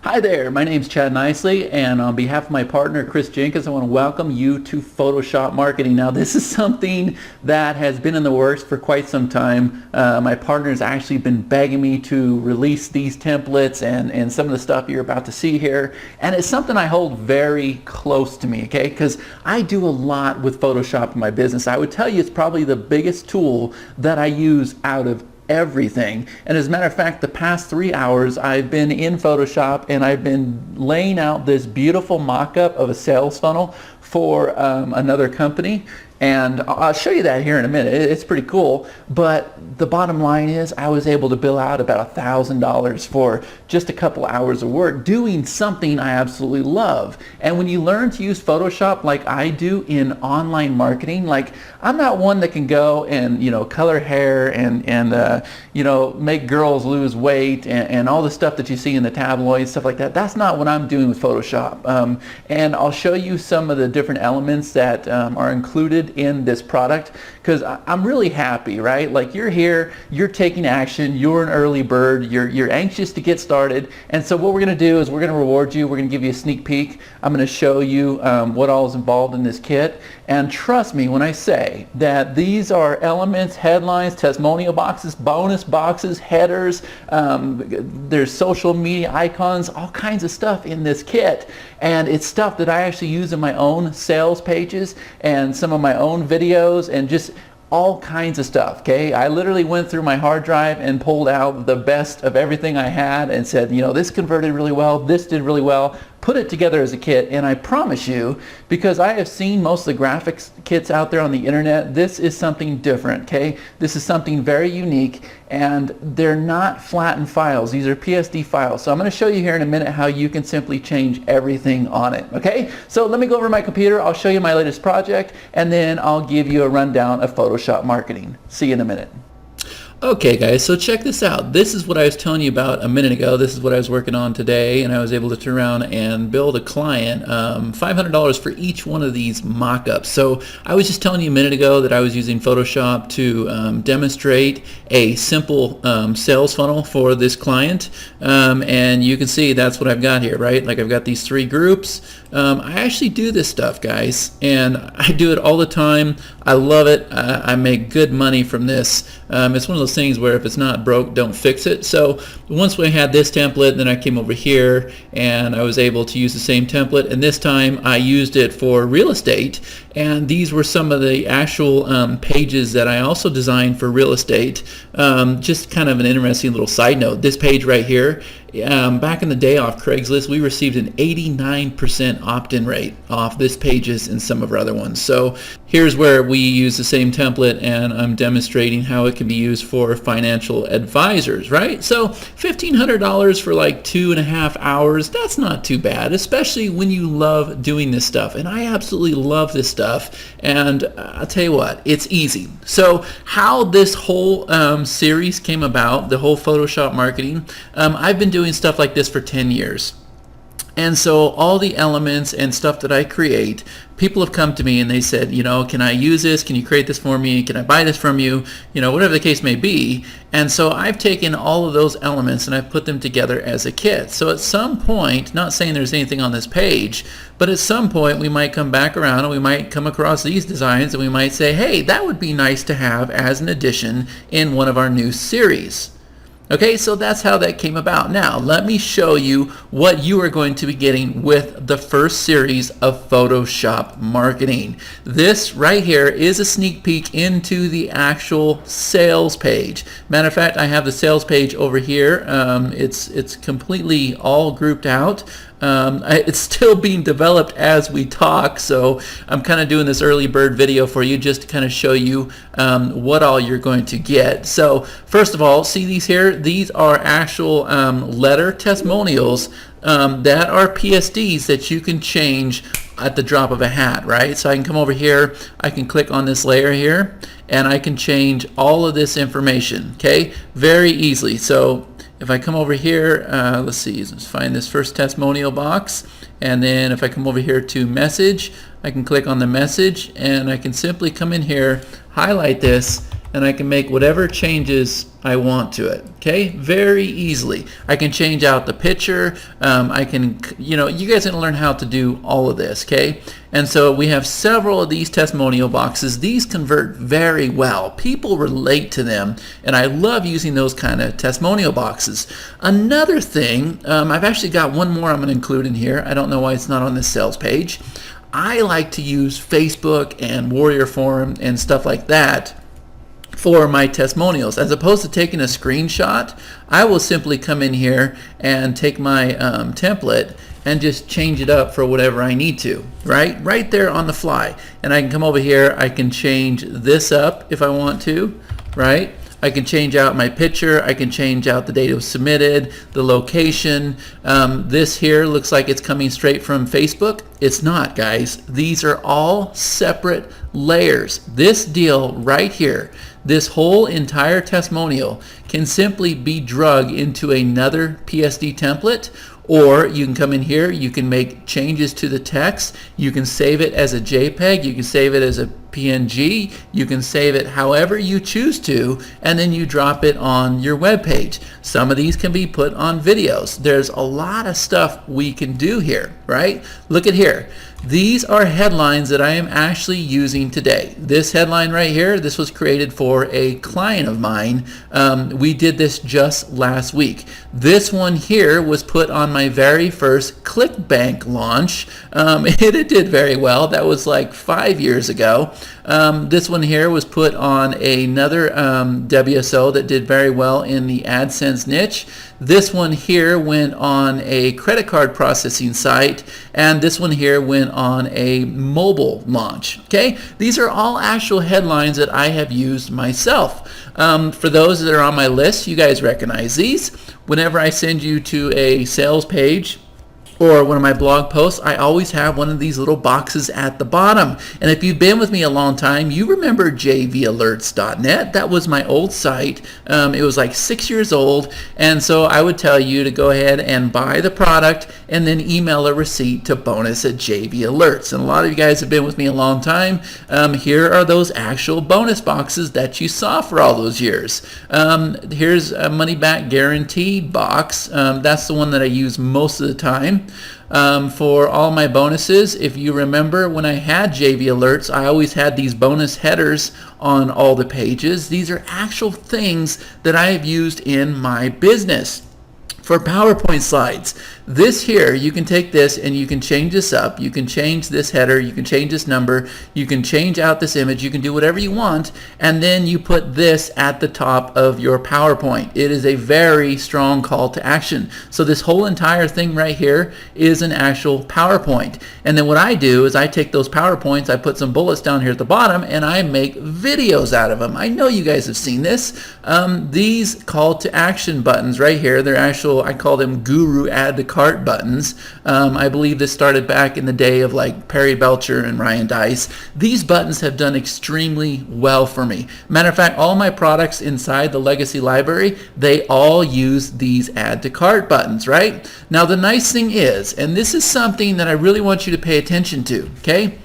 Hi there, my name's Chad Nicely, and on behalf of my partner Chris Jenkins, I want to welcome you to Photoshop Marketing. Now, this is something that has been in the works for quite some time. My partner has actually been begging me to release these templates and some of the stuff you're about to see here, and it's something I hold very close to me, okay? Because I do a lot with Photoshop in my business. I would tell you it's probably the biggest tool that I use out of everything. And as a matter of fact, the past 3 hours I've been in Photoshop and I've been laying out this beautiful mock-up of a sales funnel for another company, and I'll show you that here in a minute. It's pretty cool, but the bottom line is I was able to bill out about $1,000 for just a couple hours of work doing something I absolutely love. And when you learn to use Photoshop like I do in online marketing, like I'm not one that can go and color hair and make girls lose weight and all the stuff that you see in the tabloids, stuff like that. That's not what I'm doing with Photoshop. And I'll show you some of the different elements that are included in this product, because I'm really happy, right? Like you're here, you're taking action, you're an early bird, you're anxious to get started, and so what we're going to do is we're going to reward you. We're going to give you a sneak peek. I'm going to show you what all is involved in this kit, and trust me when I say that these are elements, headlines, testimonial boxes, bonus boxes, headers, there's social media icons, all kinds of stuff in this kit, and it's stuff that I actually use in my own sales pages and some of my own videos and just all kinds of stuff. Okay, I literally went through my hard drive and pulled out the best of everything I had and said, this converted really well, this did really well, put it together as a kit. And I promise you, because I have seen most of the graphics kits out there on the internet, this is something different. Okay, this is something very unique, and they're not flattened files. These are PSD files. So I'm going to show you here in a minute how you can simply change everything on it. Okay, so let me go over to my computer. I'll show you my latest project, and then I'll give you a rundown of Photoshop marketing. See you in a minute. Okay guys, so check this out. This is what I was telling you about a minute ago. This is what I was working on today, and I was able to turn around and build a client $500 for each one of these mock-ups. So I was just telling you a minute ago that I was using Photoshop to demonstrate a simple sales funnel for this client, and you can see that's what I've got here, right? Like I've got these three groups. I actually do this stuff, guys, and I do it all the time. I love it. I make good money from this. It's one of those things where if it's not broke, don't fix it. So once we had this template, then I came over here and I was able to use the same template, and this time I used it for real estate, and these were some of the actual pages that I also designed for real estate. Just kind of an interesting little side note, this page right here, back in the day off Craigslist, we received an 89% opt-in rate off this pages and some of our other ones. So here's where we use the same template, and I'm demonstrating how it can be used for financial advisors, right? So $1,500 for like 2.5 hours, that's not too bad, especially when you love doing this stuff. And I absolutely love this stuff, and I'll tell you what, it's easy. So how this whole series came about, the whole Photoshop marketing, I've been doing stuff like this for 10 years. And so all the elements and stuff that I create, people have come to me and they said, can I use this? Can you create this for me? Can I buy this from you? Whatever the case may be. And so I've taken all of those elements and I've put them together as a kit. So at some point, not saying there's anything on this page, but at some point we might come back around and we might come across these designs and we might say, hey, that would be nice to have as an addition in one of our new series. Okay, so that's how that came about. Now, let me show you what you are going to be getting with the first series of Photoshop marketing. This right here is a sneak peek into the actual sales page. Matter of fact, I have the sales page over here. It's completely all grouped out. It's still being developed as we talk, so I'm kind of doing this early bird video for you just to kind of show you what all you're going to get. So first of all, see these here? These are actual letter testimonials that are PSDs that you can change at the drop of a hat, right? So I can come over here, I can click on this layer here, and I can change all of this information, okay? Very easily. So if I come over here, let's see, let's find this first testimonial box, and then if I come over here to message, I can click on the message, and I can simply come in here, highlight this, and I can make whatever changes I want to it. Okay, very easily. I can change out the picture. I can, you guys are going to learn how to do all of this. Okay, and so we have several of these testimonial boxes. These convert very well. People relate to them, and I love using those kind of testimonial boxes. Another thing, I've actually got one more I'm going to include in here. I don't know why it's not on this sales page. I like to use Facebook and Warrior Forum and stuff like that for my testimonials. As opposed to taking a screenshot, I will simply come in here and take my template and just change it up for whatever I need to, right there on the fly. And I can come over here, I can change this up if I want to, right? I can change out my picture, I can change out the date it was submitted, the location. This here looks like it's coming straight from Facebook. It's not, guys. These are all separate layers. This deal right here, this whole entire testimonial can simply be drug into another PSD template, or you can come in here, you can make changes to the text, you can save it as a JPEG, you can save it as a PNG, you can save it however you choose to, and then you drop it on your web page. Some of these can be put on videos. There's a lot of stuff we can do here, right? Look at here. These are headlines that I am actually using today. This headline right here, this was created for a client of mine. We did this just last week. This one here was put on my very first ClickBank launch. It did very well. That was like 5 years ago. This one here was put on another WSO that did very well in the AdSense niche. This one here went on a credit card processing site, and this one here went on a mobile launch. Okay, these are all actual headlines that I have used myself. For those that are on my list, you guys recognize these. Whenever I send you to a sales page or one of my blog posts, I always have one of these little boxes at the bottom. And if you've been with me a long time, you remember jvalerts.net. That was my old site. It was like 6 years old. And so I would tell you to go ahead and buy the product and then email a receipt to bonus@jvalerts. And a lot of you guys have been with me a long time. Here are those actual bonus boxes that you saw for all those years. Here's a money back guaranteed box. That's the one that I use most of the time. For all my bonuses, if you remember when I had JV Alerts, I always had these bonus headers on all the pages. These are actual things that I have used in my business. For PowerPoint slides, this here, you can take this and you can change this up. You can change this header, you can change this number, you can change out this image, you can do whatever you want, and then you put this at the top of your PowerPoint. It is a very strong call to action. So this whole entire thing right here is an actual PowerPoint. And then what I do is I take those PowerPoints, I put some bullets down here at the bottom, and I make videos out of them. I know you guys have seen this. These call to action buttons right here, they're actual, I call them guru add to cart buttons. I believe this started back in the day of like Perry Belcher and Ryan Dice. These buttons have done extremely well for me. Matter of fact, all my products inside the Legacy library, they all use these add to cart buttons, right? Now the nice thing is, and this is something that I really want you to pay attention to, okay?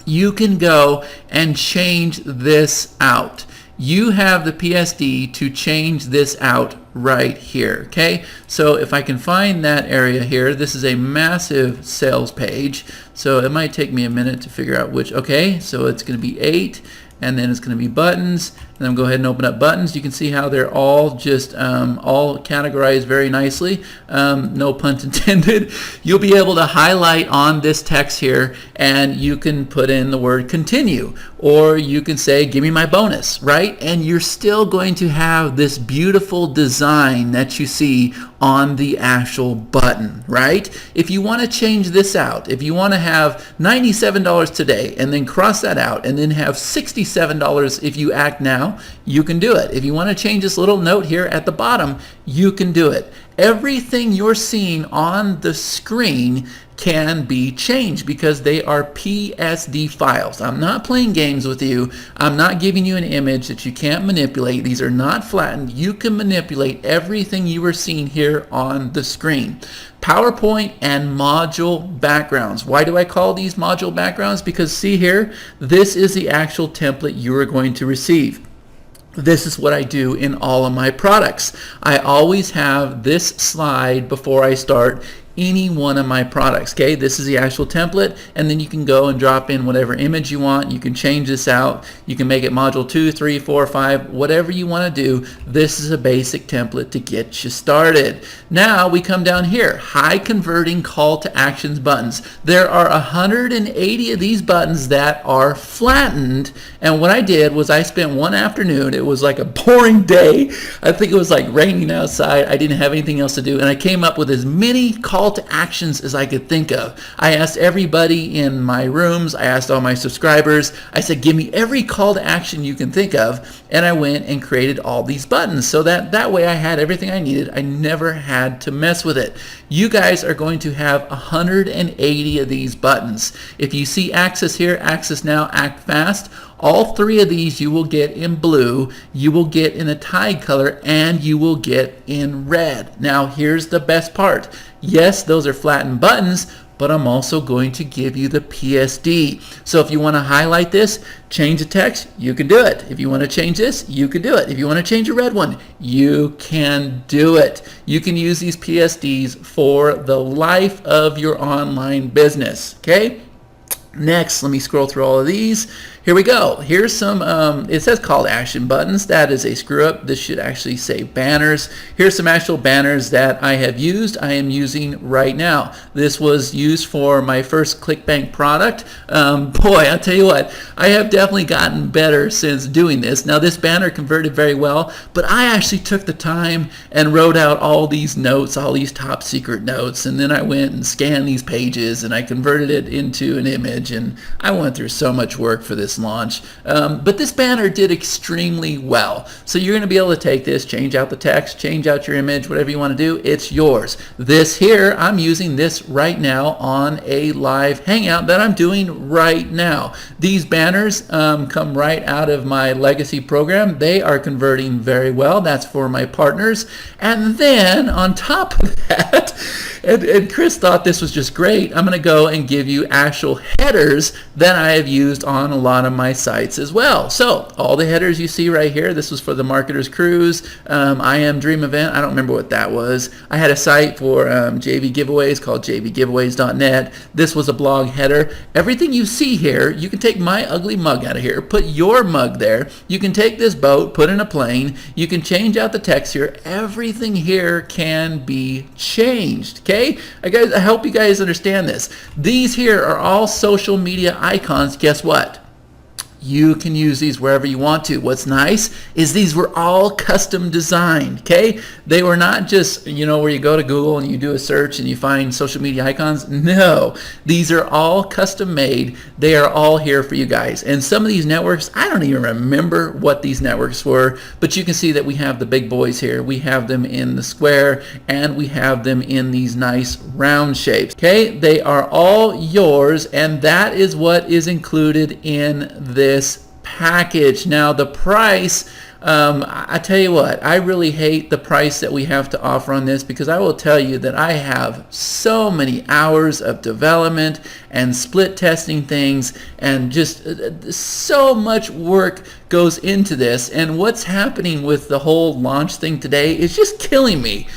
You can go and change this out. You have the PSD to change this out right here, okay? So if I can find that area here, this is a massive sales page, so it might take me a minute to figure out which. Okay, so it's going to be 8, and then it's going to be buttons, and then go ahead and open up buttons. You can see how they're all just all categorized very nicely. No pun intended. You'll be able to highlight on this text here, and you can put in the word continue, or you can say give me my bonus, right? And you're still going to have this beautiful design that you see on the actual button, right? If you want to change this out, if you want to have $97 today and then cross that out and then have $67 if you act now, you can do it. If you want to change this little note here at the bottom, you can do it. Everything you're seeing on the screen can be changed because they are PSD files. I'm not playing games with you. I'm not giving you an image that you can't manipulate. These are not flattened. You can manipulate everything you are seeing here on the screen. PowerPoint and module backgrounds. Why do I call these module backgrounds? Because see here, this is the actual template you are going to receive. this is what I do in all of my products. I always have this slide before I start any one of my products. Okay, this is the actual template, and then you can go and drop in whatever image you want. You can change this out. You can make it module 2, 3, 4, 5, whatever you want to do. This is a basic template to get you started. Now we come down here, high converting call to actions buttons. There are 180 of these buttons that are flattened, and what I did was I spent one afternoon. It was like a boring day. I think it was like raining outside. I didn't have anything else to do, and I came up with as many call to actions as I could think of. I asked everybody in my rooms, I asked all my subscribers, I said, give me every call to action you can think of, and I went and created all these buttons so that way I had everything I needed. I never had to mess with it. You guys are going to have 180 of these buttons. If you see access here, access now, act fast, all three of these you will get in blue, you will get in a tide color, and you will get in red. Now here's the best part. Yes, those are flattened buttons, but I'm also going to give you the PSD. So if you want to highlight this, change the text, you can do it. If you want to change this, you can do it. If you want to change a red one, you can do it. You can use these PSDs for the life of your online business, okay? Next, let me scroll through all of these. Here we go. Here's some, it says call to action buttons. That is a screw up. This should actually say banners. Here's some actual banners that I have used. I am using right now. This was used for my first ClickBank product. Boy, I'll tell you what, I have definitely gotten better since doing this. Now this banner converted very well, but I actually took the time and wrote out all these notes, all these top secret notes, and then I went and scanned these pages and I converted it into an image, and I went through so much work for this launch, but this banner did extremely well. So you're going to be able to take this, change out the text, change out your image, whatever you want to do, it's yours. This here, I'm using this right now on a live hangout that I'm doing right now. These banners come right out of my legacy program. They are converting very well. That's for my partners. And then on top of that, and Chris thought this was just great, I'm going to go and give you actual headers that I have used on a lot of my sites as well. So all the headers you see right here, this was for the Marketers Cruise, I Am Dream event. I don't remember what that was. I had a site for JV giveaways called jvgiveaways.net. This was a blog header. Everything you see here, you can take my ugly mug out of here, put your mug there. You can take this boat, put in a plane. You can change out the text here. Everything here can be changed. Okay? I hope you guys understand this. These here are all social media icons. Guess what? You can use these wherever you want to. What's nice is these were all custom designed, okay? They were not just, you know, where you go to Google and you do a search and you find social media icons. No, these are all custom made. They are all here for you guys. And some of these networks, I don't even remember what these networks were, but you can see that we have the big boys here. We have them in the square and we have them in these nice round shapes, okay? They are all yours, and that is what is included in this package. Now the price, I tell you what, I really hate the price that we have to offer on this, because I will tell you that I have so many hours of development and split testing things, and just so much work goes into this. And what's happening with the whole launch thing today is just killing me,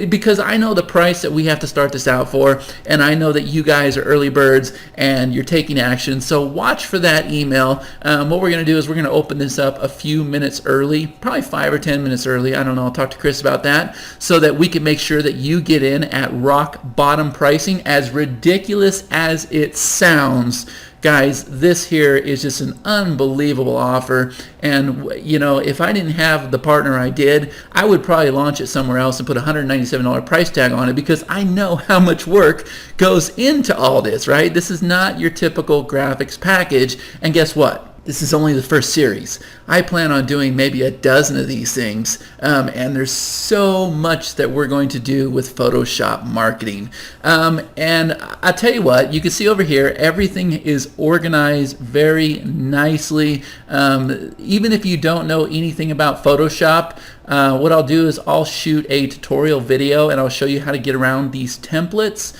because I know the price that we have to start this out for, and I know that you guys are early birds and you're taking action. So watch for that email. What we're going to do is we're going to open this up a few minutes early, probably 5 or 10 minutes early. I don't know. I'll talk to Chris about that, so that we can make sure that you get in at rock bottom pricing. As ridiculous as it sounds, guys, this here is just an unbelievable offer. And you know, if I didn't have the partner I did, I would probably launch it somewhere else and put a $197 price tag on it, because I know how much work goes into all this, right? This is not your typical graphics package. And guess what? This is only the first series. I plan on doing maybe a dozen of these things, and there's so much that we're going to do with Photoshop marketing. And I tell you what, you can see over here, everything is organized very nicely. Even if you don't know anything about Photoshop, what I'll do is I'll shoot a tutorial video and I'll show you how to get around these templates.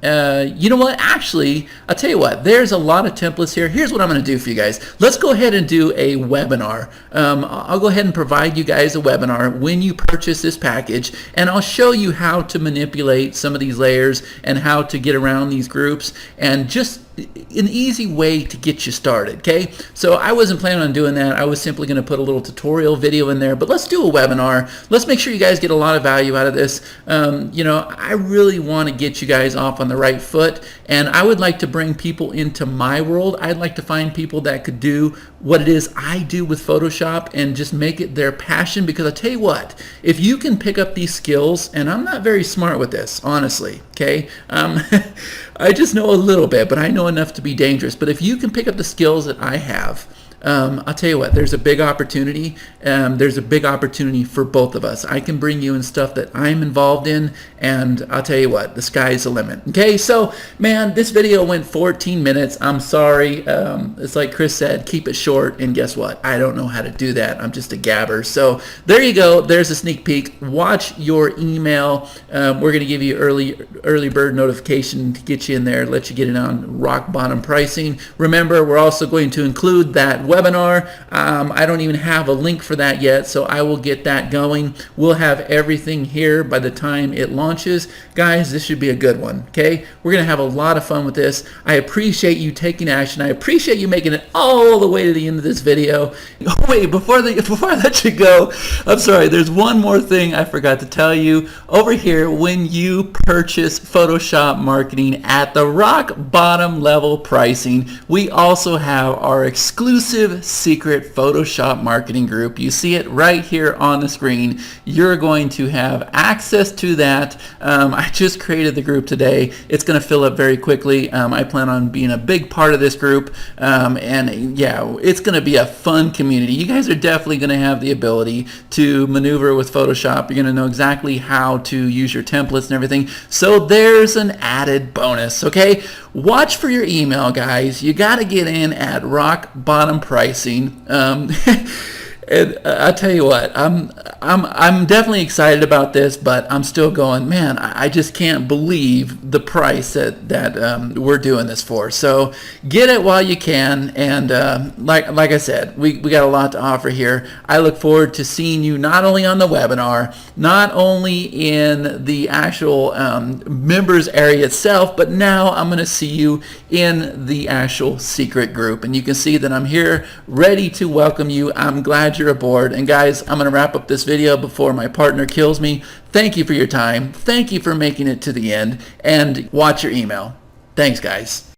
You know what? Actually, I'll tell you what. There's a lot of templates here. Here's what I'm going to do for you guys. Let's go ahead and do a webinar. I'll go ahead and provide you guys a webinar when you purchase this package, and I'll show you how to manipulate some of these layers and how to get around these groups, and just an easy way to get you started. Okay, so I wasn't planning on doing that. I was simply going to put a little tutorial video in there, but let's do a webinar. Let's make sure you guys get a lot of value out of this. You know, I really want to get you guys off on the right foot, and I would like to bring people into my world. I'd like to find people that could do what it is I do with Photoshop and just make it their passion, because I tell you what, if you can pick up these skills, and I'm not very smart with this, honestly, okay, I just know a little bit, but I know enough to be dangerous. But if you can pick up the skills that I have, I'll tell you what, there's a big opportunity. There's a big opportunity for both of us. I can bring you in stuff that I'm involved in, and I'll tell you what, the sky's the limit. Okay, so man, this video went 14 minutes. I'm sorry. It's like Chris said, keep it short, and guess what? I don't know how to do that. I'm just a gabber. So there you go. There's a sneak peek. Watch your email. We're going to give you early bird notification to get you in there, let you get in on rock bottom pricing. Remember, we're also going to include that webinar. I don't even have a link for that yet, so I will get that going. We'll have everything here by the time it launches. Guys, this should be a good one, okay? We're going to have a lot of fun with this. I appreciate you taking action. I appreciate you making it all the way to the end of this video. Oh, wait, before I let you go, I'm sorry, there's one more thing I forgot to tell you. Over here, when you purchase Photoshop marketing at the rock bottom level pricing, we also have our exclusive secret Photoshop marketing group. You see it right here on the screen. You're going to have access to that. I just created the group today. It's going to fill up very quickly. I plan on being a big part of this group, and yeah, it's going to be a fun community. You guys are definitely going to have the ability to maneuver with Photoshop. You're going to know exactly how to use your templates and everything. So there's an added bonus, okay? Watch for your email, guys. You got to get in at rock bottom pricing. And I'll tell you what, I'm definitely excited about this, but I'm still going, man, I just can't believe the price that we're doing this for. So get it while you can, and like I said, we got a lot to offer here. I look forward to seeing you not only on the webinar, not only in the actual members area itself, but now I'm going to see you in the actual secret group. And you can see that I'm here ready to welcome you. I'm glad you're aboard. And guys, I'm going to wrap up this video before my partner kills me. Thank you for your time. Thank you for making it to the end, and watch your email. Thanks, guys.